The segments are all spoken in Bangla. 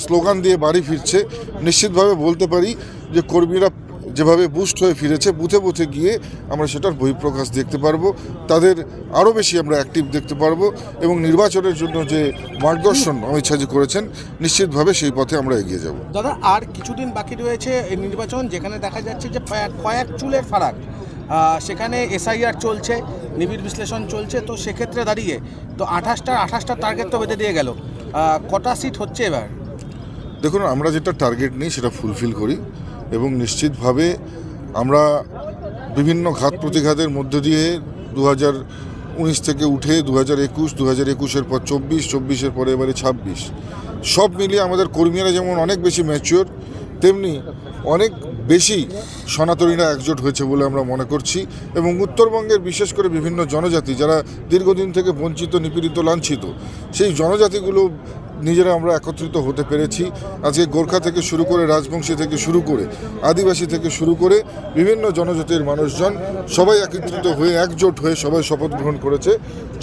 স্লোগান দিয়ে বাড়ি ফিরছে। নিশ্চিতভাবে বলতে পারি যে কর্মীরা যেভাবে বুস্ট হয়ে ফিরেছে, বুথে বুথে গিয়ে আমরা সেটার বহিঃপ্রকাশ দেখতে পারবো, তাদের আরও বেশি আমরা অ্যাক্টিভ দেখতে পারবো এবং নির্বাচনের জন্য যে মার্গদর্শন অমিত শাহজি করেছেন নিশ্চিতভাবে সেই পথে আমরা এগিয়ে যাব। দাদা, আর কিছুদিন বাকি রয়েছে এই নির্বাচন, যেখানে দেখা যাচ্ছে যে কয়েক চুলের ফারাক, সেখানে এসআইআর চলছে, নিবিড় বিশ্লেষণ চলছে, তো সেক্ষেত্রে দাঁড়িয়ে তো 28টা টার্গেট তো বেঁধে দিয়ে গেল, কটা সিট হচ্ছে এবার? দেখুন, আমরা যেটা টার্গেট নিই সেটা ফুলফিল করি এবং নিশ্চিতভাবে আমরা বিভিন্ন ঘাত প্রতিঘাতের মধ্য দিয়ে 2019 থেকে উঠে 2021, 2021-এর পর 24-24-এর পরে এবারে 26, সব মিলিয়ে আমাদের কর্মীরা যেমন অনেক বেশি ম্যাচিওর, তেমনি অনেক বেশি সনাতনীরা একজোট হয়েছে বলে আমরা মনে করছি এবং উত্তরবঙ্গের বিশেষ করে বিভিন্ন জনজাতি যারা দীর্ঘদিন থেকে বঞ্চিত, নিপীড়িত, লাঞ্ছিত, সেই জনজাতিগুলো নিজেরা আমরা একত্রিত হতে পেরেছি। আজকে গোর্খা থেকে শুরু করে, রাজবংশী থেকে শুরু করে, আদিবাসী থেকে শুরু করে বিভিন্ন জনজাতির মানুষজন সবাই একত্রিত হয়ে একজোট হয়ে সবাই শপথ গ্রহণ করেছে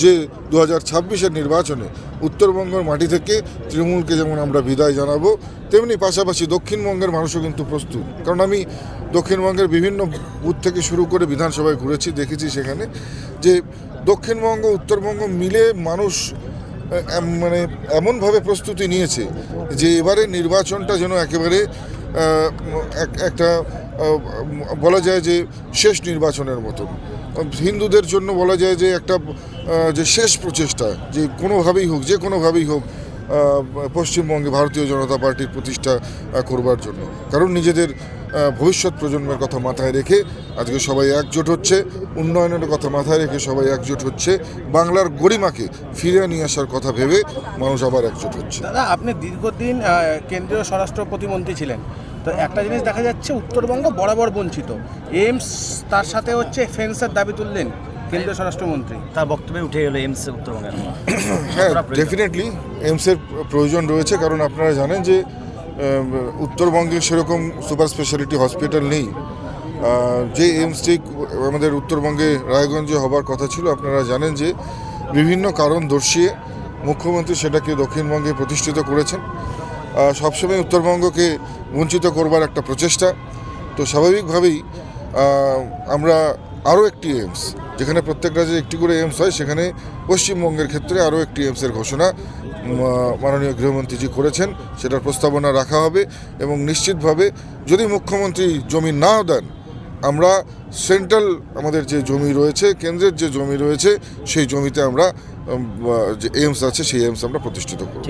যে 2026-এর নির্বাচনে উত্তরবঙ্গের মাটি থেকে তৃণমূলকে যেমন আমরা বিদায় জানাবো, তেমনি পাশাপাশি দক্ষিণবঙ্গের মানুষও কিন্তু প্রস্তুত। কারণ আমি দক্ষিণবঙ্গের বিভিন্ন বুথ থেকে শুরু করে বিধানসভায় ঘুরেছি, দেখেছি সেখানে যে দক্ষিণবঙ্গ উত্তরবঙ্গ মিলে মানুষ মানে এমনভাবে প্রস্তুতি নিয়েছে যে এবারে নির্বাচনটা যেন একেবারে একটা বলা যায় যে শেষ নির্বাচনের মতন। হিন্দুদের জন্য বলা যায় যে একটা যে শেষ প্রচেষ্টা, যে কোনোভাবেই হোক, যে কোনোভাবেই হোক পশ্চিমবঙ্গে ভারতীয় জনতা পার্টির প্রতিষ্ঠা করবার জন্য। কারণ নিজেদের ভবিষ্যৎ প্রজন্মের কথা মাথায় রেখে আজকে সবাই একজোট হচ্ছে, উন্নয়নের কথা মাথায় রেখে সবাই একজোট হচ্ছে, বাংলার গরিমাকে ফিরিয়ে নিয়ে আসার কথা ভেবে মানুষ আবার একজোট হচ্ছে। দাদা, আপনি দীর্ঘদিন কেন্দ্রীয় স্বরাষ্ট্র প্রতিমন্ত্রী ছিলেন, তো একটা জিনিস দেখা যাচ্ছে উত্তরবঙ্গ বরাবর বঞ্চিত। এইমস, তার সাথে হচ্ছে ফেন্সের দাবি তুললেন কেন্দ্রীয় স্বরাষ্ট্রমন্ত্রী, তার বক্তব্যে উঠে গেল এইমস উত্তরবঙ্গের। হ্যাঁ, ডেফিনেটলি এইমসের প্রয়োজন রয়েছে, কারণ আপনারা জানেন যে উত্তরবঙ্গে সেরকম সুপার স্পেশালিটি হসপিটাল নেই। যে এইমসটি আমাদের উত্তরবঙ্গে রায়গঞ্জে হবার কথা ছিল, আপনারা জানেন যে বিভিন্ন কারণ দর্শিয়ে মুখ্যমন্ত্রী সেটাকে দক্ষিণবঙ্গে প্রতিষ্ঠিত করেছেন। সবসময় উত্তরবঙ্গকে বঞ্চিত করবার একটা প্রচেষ্টা। তো স্বাভাবিকভাবেই আমরা আরও একটি এইমস, যেখানে প্রত্যেক রাজ্যে একটি করে এইমস হয়, সেখানে পশ্চিমবঙ্গের ক্ষেত্রে আরও একটি এইমসের ঘোষণা মাননীয় গৃহমন্ত্রীজি করেছেন। সেটার প্রস্তাবনা রাখা হবে এবং নিশ্চিতভাবে যদি মুখ্যমন্ত্রী জমি নাও দেন, আমরা সেন্ট্রাল আমাদের যে জমি রয়েছে, কেন্দ্রের যে জমি রয়েছে, সেই জমিতে আমরা যে এইমস আছে সেই এইমস আমরা প্রতিষ্ঠিত করব।